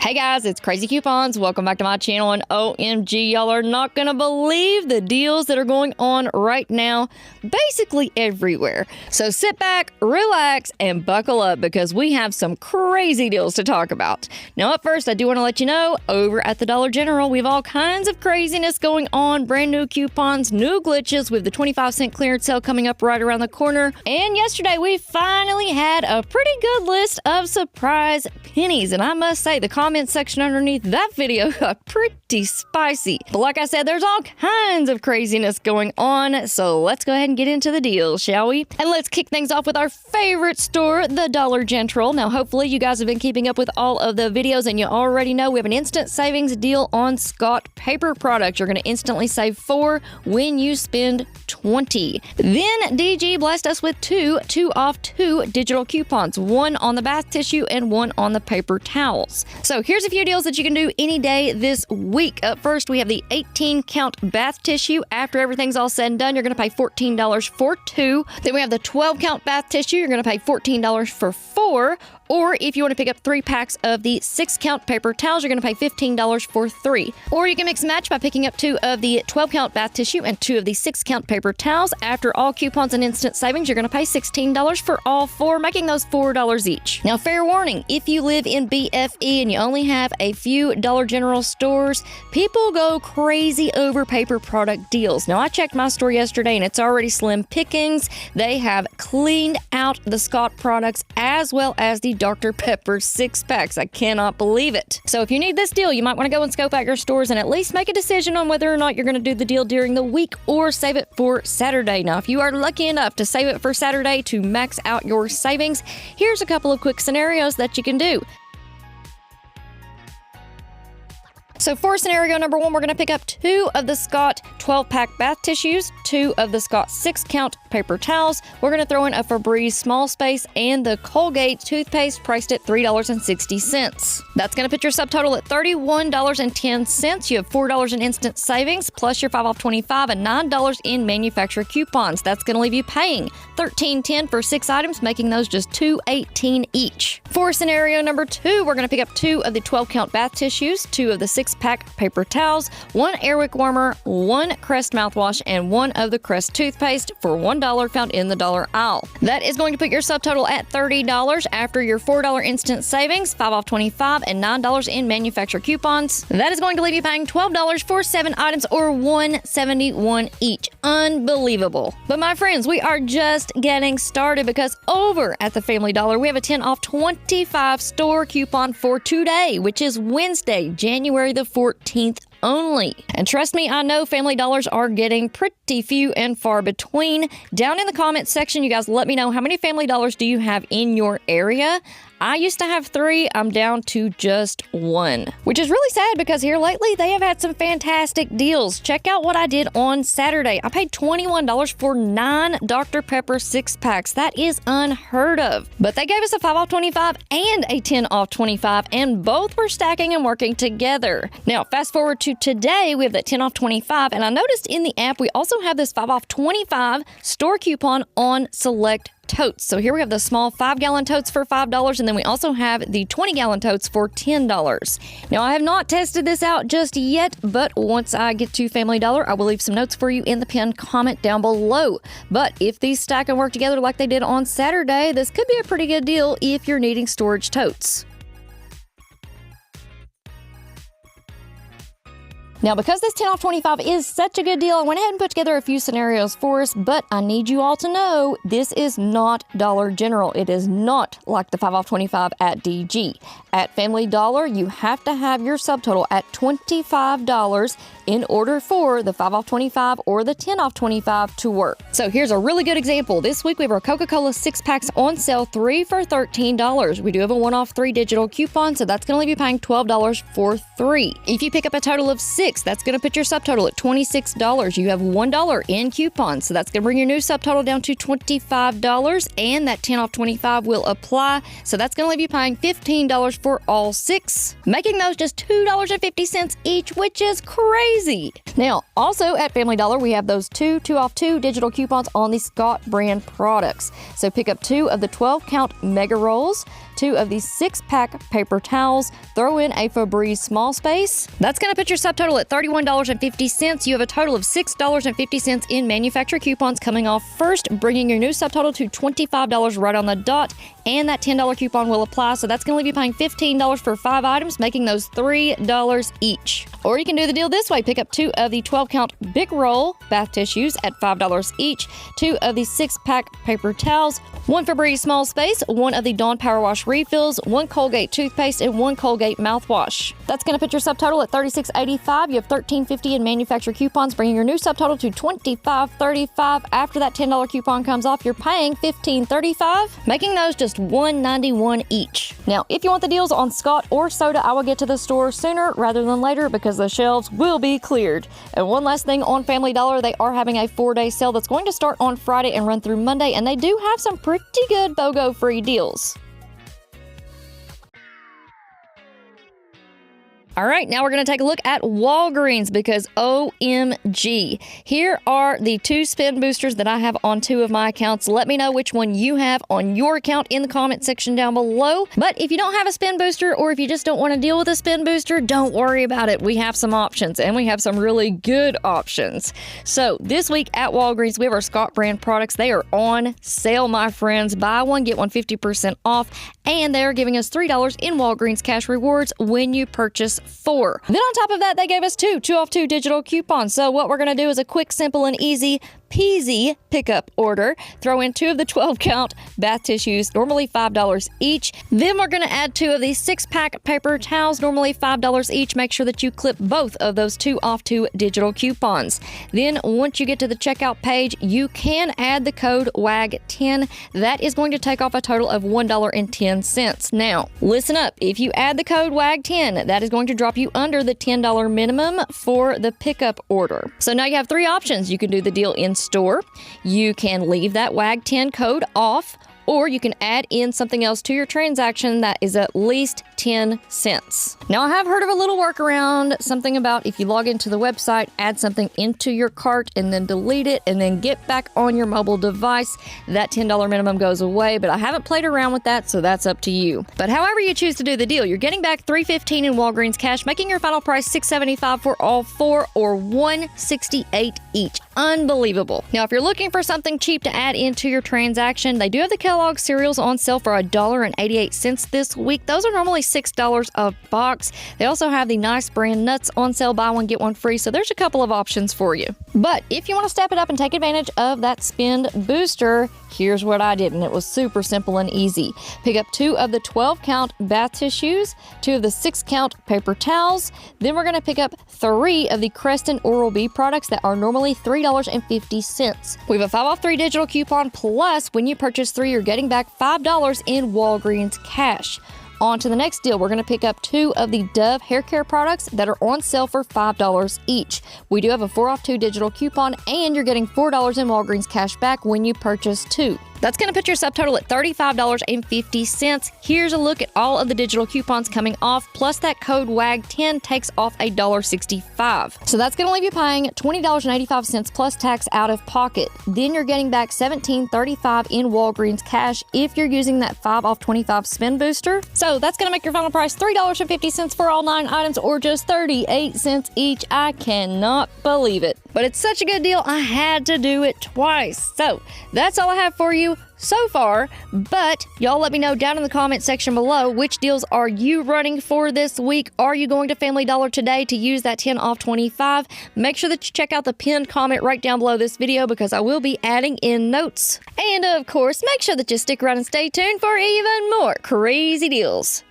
Hey guys, it's Crazy Coupons. Welcome back to my channel, and OMG, y'all are not gonna believe the deals that are going on right now, basically everywhere. So sit back, relax, and buckle up because we have some crazy deals to talk about. Now up first, I do want to let you know, over at the Dollar General, we have all kinds of craziness going on, brand new coupons, new glitches with the 25-cent clearance sale coming up right around the corner. And yesterday, we finally had a pretty good list of surprise pennies, and I must say, the comment section underneath that video got pretty spicy. But like I said, there's all kinds of craziness going on, so let's go ahead and get into the deals, shall we? And let's kick things off with our favorite store, the Dollar General. Now, hopefully you guys have been keeping up with all of the videos, and you already know we have an instant savings deal on Scott paper products. You're going to instantly save $4 when you spend $20. Then DG blessed us with two off 2 digital coupons, one on the bath tissue and one on the paper towels. So here's a few deals that you can do any day this week. Up first, we have the 18-count bath tissue. After everything's all said and done, you're going to pay $14 for 2. Then we have the 12-count bath tissue. You're going to pay $14 for 4. Or if you want to pick up 3 packs of the 6-count paper towels, you're going to pay $15 for 3. Or you can mix and match by picking up 2 of the 12-count bath tissue and 2 of the 6-count paper towels. After all coupons and instant savings, you're going to pay $16 for all 4, making those $4 each. Now, fair warning, if you live in BFE and you only have a few Dollar General stores, people go crazy over paper product deals. Now, I checked my store yesterday and it's already slim pickings. They have cleaned out the Scott products as well as the Dr. Pepper 6-packs. I cannot believe it. So if you need this deal, you might want to go and scope out your stores and at least make a decision on whether or not you're going to do the deal during the week or save it for Saturday. Now, if you are lucky enough to save it for Saturday to max out your savings, here's a couple of quick scenarios that you can do. So for scenario number 1, we're going to pick up 2 of the Scott 12-pack bath tissues, 2 of the Scott 6-count paper towels. We're going to throw in a Febreze small space and the Colgate toothpaste priced at $3.60. That's going to put your subtotal at $31.10. You have $4 in instant savings, plus your 5 off 25 and $9 in manufacturer coupons. That's going to leave you paying $13.10 for 6 items, making those just $2.18 each. For scenario number 2, we're going to pick up 2 of the 12-count bath tissues, 2 of the 6-pack paper towels, 1 Airwick warmer, 1 Crest mouthwash, and 1 of the Crest toothpaste for $1 found in the dollar aisle. That is going to put your subtotal at $30 after your $4 instant savings, 5 off 25, and $9 in manufacturer coupons. That is going to leave you paying $12 for 7 items or $171 each. Unbelievable. But my friends, we are just getting started because over at the Family Dollar, we have a 10 off 25 store coupon for today, which is Wednesday, January the 14th only. And trust me, I know Family Dollars are getting pretty few and far between. Down in the comments section, you guys let me know how many Family Dollars do you have in your area. I used to have 3. I'm down to just 1, which is really sad because here lately they have had some fantastic deals. Check out what I did on Saturday. I paid $21 for 9 Dr. Pepper 6-packs. That is unheard of. But they gave us a 5 off 25 and a 10 off 25, and both were stacking and working together. Now, fast forward to today, we have that 10 off 25, and I noticed in the app we also have this 5 off 25 store coupon on select totes. So here we have the small 5-gallon totes for $5, and then we also have the 20-gallon totes for $10. Now, I have not tested this out just yet, but once I get to Family Dollar, I will leave some notes for you in the pinned comment down below. But if these stack and work together like they did on Saturday, this could be a pretty good deal if you're needing storage totes. Now, because this 10 off 25 is such a good deal, I went ahead and put together a few scenarios for us, but I need you all to know this is not Dollar General. It is not like the 5 off 25 at DG. At Family Dollar, you have to have your subtotal at $25 in order for the 5 off 25 or the 10 off 25 to work. So here's a really good example. This week we have our Coca-Cola 6-packs on sale, 3 for $13. We do have a 1 off 3 digital coupon, so that's going to leave you paying $12 for 3. If you pick up a total of 6, that's going to put your subtotal at $26. You have $1 in coupons, so that's going to bring your new subtotal down to $25, and that 10 off 25 will apply, so that's going to leave you paying $15 for all 6, making those just $2.50 each, which is crazy. Now, also at Family Dollar, we have those 2 off 2 digital coupons on the Scott brand products. So pick up 2 of the 12-count mega rolls, 2 of these 6-pack paper towels, throw in a Febreze small space. That's going to put your subtotal at $31.50. You have a total of $6.50 in manufacturer coupons coming off first, bringing your new subtotal to $25 right on the dot, and that $10 coupon will apply, so that's going to leave you paying $15 for 5 items, making those $3 each. Or you can do the deal this way. Pick up 2 of the 12-count Big Roll bath tissues at $5 each, 2 of the 6-pack paper towels, 1 Febreze small space, 1 of the Dawn Power Wash refills, 1 Colgate toothpaste, and 1 Colgate mouthwash. That's going to put your subtotal at $36.85. You have $13.50 in manufacturer coupons, bringing your new subtotal to $25.35. After that $10 coupon comes off, you're paying $15.35, making those just $1.91 each. Now, if you want the deals on Scott or soda, I will get to the store sooner rather than later because the shelves will be cleared. And one last thing on Family Dollar, they are having a 4-day sale that's going to start on Friday and run through Monday, and they do have some pretty good BOGO free deals. All right, now we're going to take a look at Walgreens because OMG. Here are the 2 spin boosters that I have on 2 of my accounts. Let me know which one you have on your account in the comment section down below. But if you don't have a spin booster or if you just don't want to deal with a spin booster, don't worry about it. We have some options and we have some really good options. So this week at Walgreens, we have our Scott brand products. They are on sale, my friends. Buy one, get one 50% off. And they're giving us $3 in Walgreens cash rewards when you purchase 4. Then on top of that, they gave us 2 off 2 digital coupons. So what we're going to do is a quick, simple, and easy peasy pickup order. Throw in 2 of the 12-count bath tissues, normally $5 each. Then we're going to add 2 of these 6-pack paper towels, normally $5 each. Make sure that you clip both of those 2 off 2 digital coupons. Then once you get to the checkout page, you can add the code WAG10. That is going to take off a total of $1.10. Now, listen up. If you add the code WAG10, that is going to drop you under the $10 minimum for the pickup order. So now you have 3 options. You can do the deal in store, you can leave that WAG10 code off, or you can add in something else to your transaction that is at least 10 cents. Now, I have heard of a little workaround, something about if you log into the website, add something into your cart and then delete it and then get back on your mobile device, that $10 minimum goes away, but I haven't played around with that, so that's up to you. But however you choose to do the deal, you're getting back $3.15 in Walgreens cash, making your final price $6.75 for all 4 or $1.68 each. Unbelievable. Now, if you're looking for something cheap to add into your transaction, they do have the Kellogg cereals on sale for $1.88 this week. Those are normally $6 a box. They also have the Nice brand nuts on sale, buy one, get one free. So there's a couple of options for you. But if you want to step it up and take advantage of that spend booster, here's what I did, and it was super simple and easy. Pick up 2 of the 12-count bath tissues, 2 of the 6-count paper towels. Then we're going to pick up 3 of the Creston Oral-B products that are normally $3.50. We have a 5 off 3 digital coupon, plus when you purchase 3, you're getting back $5 in Walgreens cash. On to the next deal. We're going to pick up 2 of the Dove hair care products that are on sale for $5 each. We do have a 4 off 2 digital coupon, and you're getting $4 in Walgreens cash back when you purchase 2. That's going to put your subtotal at $35.50. Here's a look at all of the digital coupons coming off, plus that code WAG10 takes off $1.65. So that's going to leave you paying $20.85 plus tax out of pocket. Then you're getting back $17.35 in Walgreens cash if you're using that 5 off 25 spend booster. So that's going to make your final price $3.50 for all 9 items, or just 38 cents each. I cannot believe it. But it's such a good deal, I had to do it twice. So that's all I have for you so far, but y'all let me know down in the comment section below, which deals are you running for this week? Are you going to Family Dollar today to use that 10 off 25? Make sure that you check out the pinned comment right down below this video because I will be adding in notes. And of course, make sure that you stick around and stay tuned for even more crazy deals.